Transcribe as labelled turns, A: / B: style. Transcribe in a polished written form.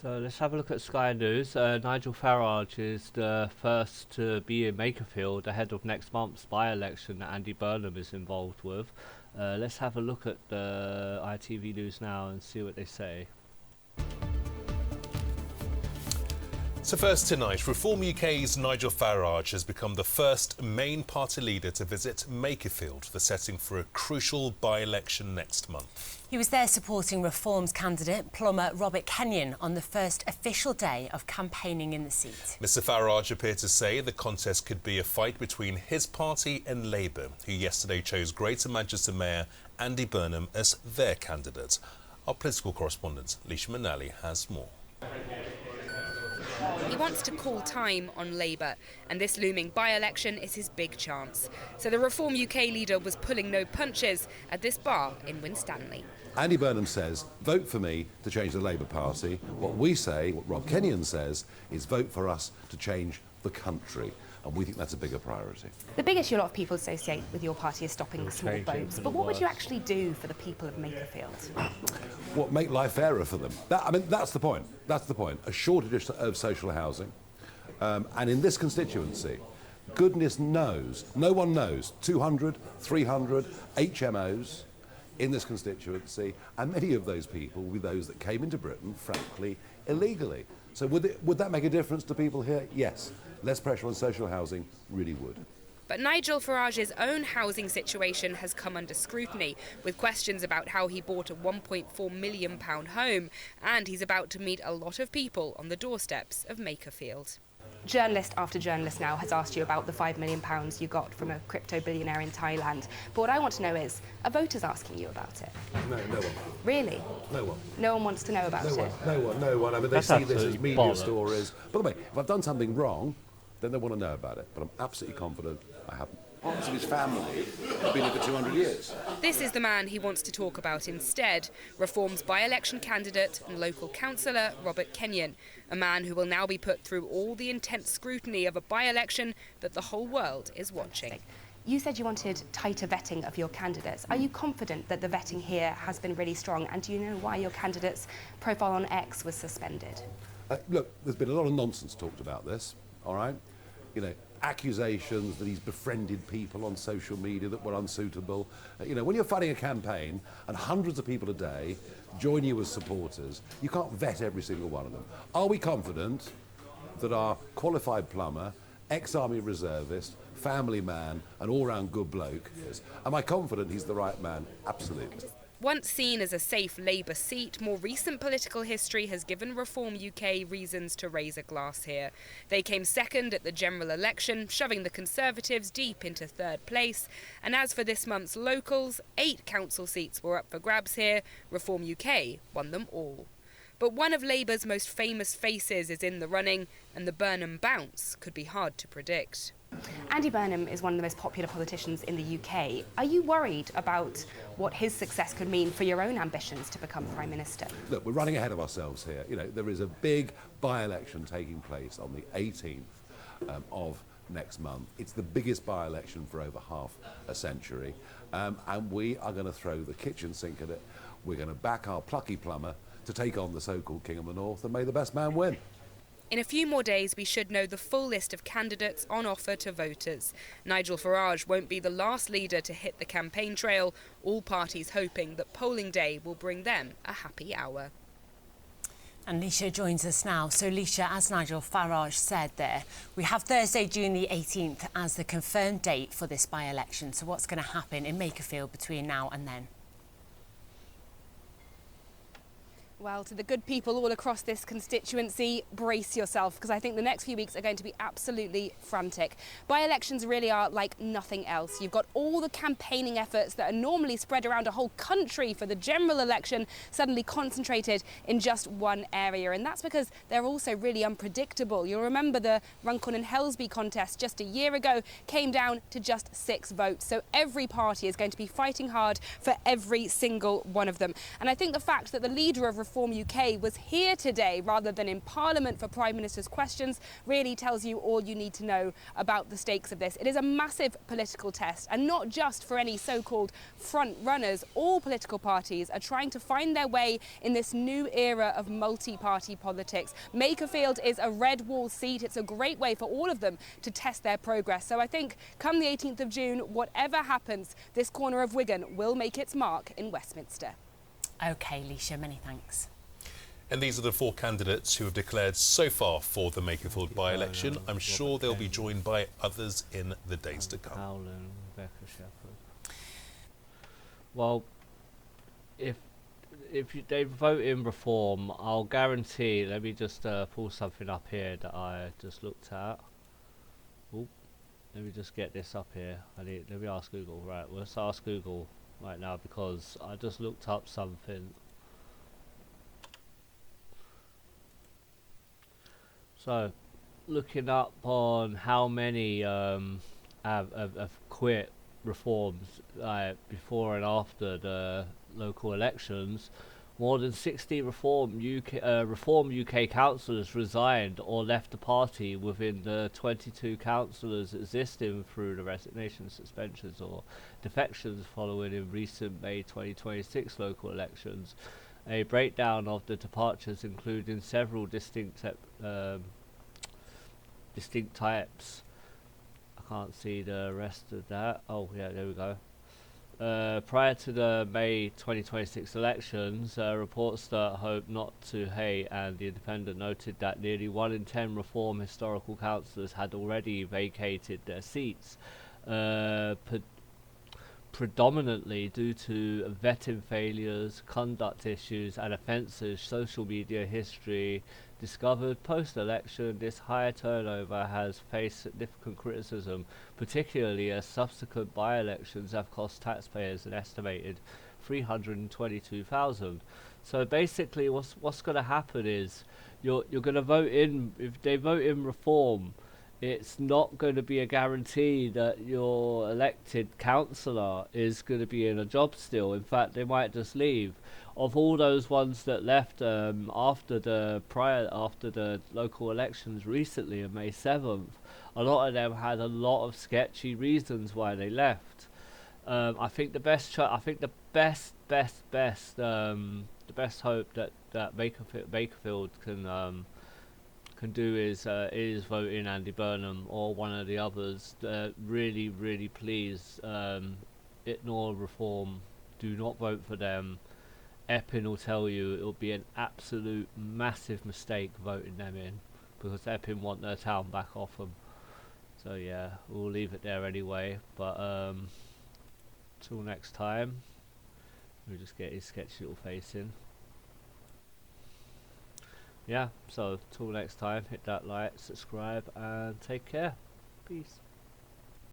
A: So let's have a look at Sky News. Nigel Farage is the first to be in Makerfield ahead of next month's by-election that Andy Burnham is involved with. Let's have a look at the ITV News now and see what they say.
B: So first tonight, Reform UK's Nigel Farage has become the first main party leader to visit Makerfield, the setting for a crucial by-election next month.
C: He was there supporting Reform's candidate, plumber Robert Kenyon, on the first official day of campaigning in the seat.
B: Mr Farage appeared to say the contest could be a fight between his party and Labour, who yesterday chose Greater Manchester Mayor Andy Burnham as their candidate. Our political correspondent, Leisha Manali, has more.
D: He wants to call time on Labour, and this looming by-election is his big chance. So the Reform UK leader was pulling no punches at this bar in Winstanley.
E: Andy Burnham says, vote for me to change the Labour Party. What we say, what Rob Kenyon says, is vote for us to change the country. And we think that's a bigger priority.
F: The big issue a lot of people associate with your party is stopping the small votes. But what would you actually do for the people of Makerfield?
E: What, make life fairer for them? That's the point. That's the point. A shortage of social housing. And in this constituency, goodness knows, no one knows, 200, 300 HMOs in this constituency, and many of those people will be those that came into Britain, frankly, illegally. So would that make a difference to people here? Yes. Less pressure on social housing really would.
D: But Nigel Farage's own housing situation has come under scrutiny, with questions about how he bought a £1.4 million home, and he's about to meet a lot of people on the doorsteps of Makerfield.
F: Journalist after journalist now has asked you about the £5 million you got from a crypto billionaire in Thailand. But what I want to know is, are voters asking you about it?
E: No one.
F: Really?
E: No one.
F: No one wants to know about it?
E: No one. I mean, they see this as media stories. By the way, if I've done something wrong, then they want to know about it. But I'm absolutely confident I haven't. Parts of his family have been here for 200 years.
D: This is the man he wants to talk about instead, Reform's by-election candidate and local councillor Robert Kenyon, a man who will now be put through all the intense scrutiny of a by-election that the whole world is watching.
F: You said you wanted tighter vetting of your candidates. Are you confident that the vetting here has been really strong? And do you know why your candidate's profile on X was suspended?
E: Look, there's been a lot of nonsense talked about this, all right? You know, accusations that he's befriended people on social media that were unsuitable. When you're fighting a campaign and hundreds of people a day join you as supporters, you can't vet every single one of them. Are we confident that our qualified plumber, ex-army reservist, family man, and all-round good bloke is? Am I confident he's the right man? Absolutely.
D: Once seen as a safe Labour seat, more recent political history has given Reform UK reasons to raise a glass here. They came second at the general election, shoving the Conservatives deep into third place. And as for this month's locals, 8 council seats were up for grabs here. Reform UK won them all. But one of Labour's most famous faces is in the running, and the Burnham bounce could be hard to predict.
F: Andy Burnham is one of the most popular politicians in the UK. Are you worried about what his success could mean for your own ambitions to become Prime Minister?
E: Look, we're running ahead of ourselves here. There is a big by-election taking place on the 18th of next month. It's the biggest by-election for over half a century. And we are going to throw the kitchen sink at it. We're going to back our plucky plumber to take on the so-called King of the North, and may the best man win.
D: In a few more days, we should know the full list of candidates on offer to voters. Nigel Farage won't be the last leader to hit the campaign trail, all parties hoping that polling day will bring them a happy hour.
C: And Leisha joins us now. So Leisha, as Nigel Farage said there, we have Thursday, June the 18th as the confirmed date for this by-election. So what's going to happen in Makerfield between now and then?
F: Well, to the good people all across this constituency, brace yourself, because I think the next few weeks are going to be absolutely frantic. By-elections really are like nothing else. You've got all the campaigning efforts that are normally spread around a whole country for the general election suddenly concentrated in just one area, and that's because they're also really unpredictable. You'll remember the Runcorn and Helsby contest just a year ago came down to just 6 votes, so every party is going to be fighting hard for every single one of them. And I think the fact that the leader of Reform UK was here today rather than in Parliament for Prime Minister's questions really tells you all you need to know about the stakes of this. It is a massive political test, and not just for any so-called front runners. All political parties are trying to find their way in this new era of multi-party politics. Makerfield is a red wall seat. It's a great way for all of them to test their progress. So I think come the 18th of June, whatever happens, this corner of Wigan will make its mark in Westminster.
C: OK, Leisha, many thanks.
B: And these are the 4 candidates who have declared so far for the Makerfield by-election. I'm sure they'll be joined by others in the days to come.
A: Howland, Rebecca Shepherd. Well, if they vote in Reform, I'll guarantee. Let me just pull something up here that I just looked at. Oop, let me just get this up here. Let me ask Google. Right, let's ask Google right now because I just looked up something. So, looking up on how many have quit Reforms before and after the local elections, more than 60 Reform UK councillors resigned or left the party within the 22 councillors existing through the resignations, suspensions or defections following in recent May 2026 local elections. A breakdown of the departures including several distinct types. I can't see the rest of that. Oh yeah, there we go. Prior to the May 2026 elections, reports that Hope Not to Hate and The Independent noted that nearly 1 in 10 Reform historical councillors had already vacated their seats, predominantly due to vetting failures, conduct issues and offences. Social media history discovered post-election. This high turnover has faced significant criticism, particularly as subsequent by-elections have cost taxpayers an estimated $322,000. So basically what's going to happen is you're going to vote in. If they vote in Reform, it's not going to be a guarantee that your elected councillor is going to be in a job still. In fact, they might just leave. Of all those ones that left after the local elections recently on May 7th, a lot of them had a lot of sketchy reasons why they left. I think the best hope that Makerfield can do is vote in Andy Burnham or one of the others. Really please ignore Reform. Do not vote for them. Epping will tell you it'll be an absolute massive mistake voting them in because Epping want their town back off them. So yeah, we'll leave it there anyway. But till next time, we'll just get his sketchy little face in. Yeah, so till next time, hit that like, subscribe and take care. Peace.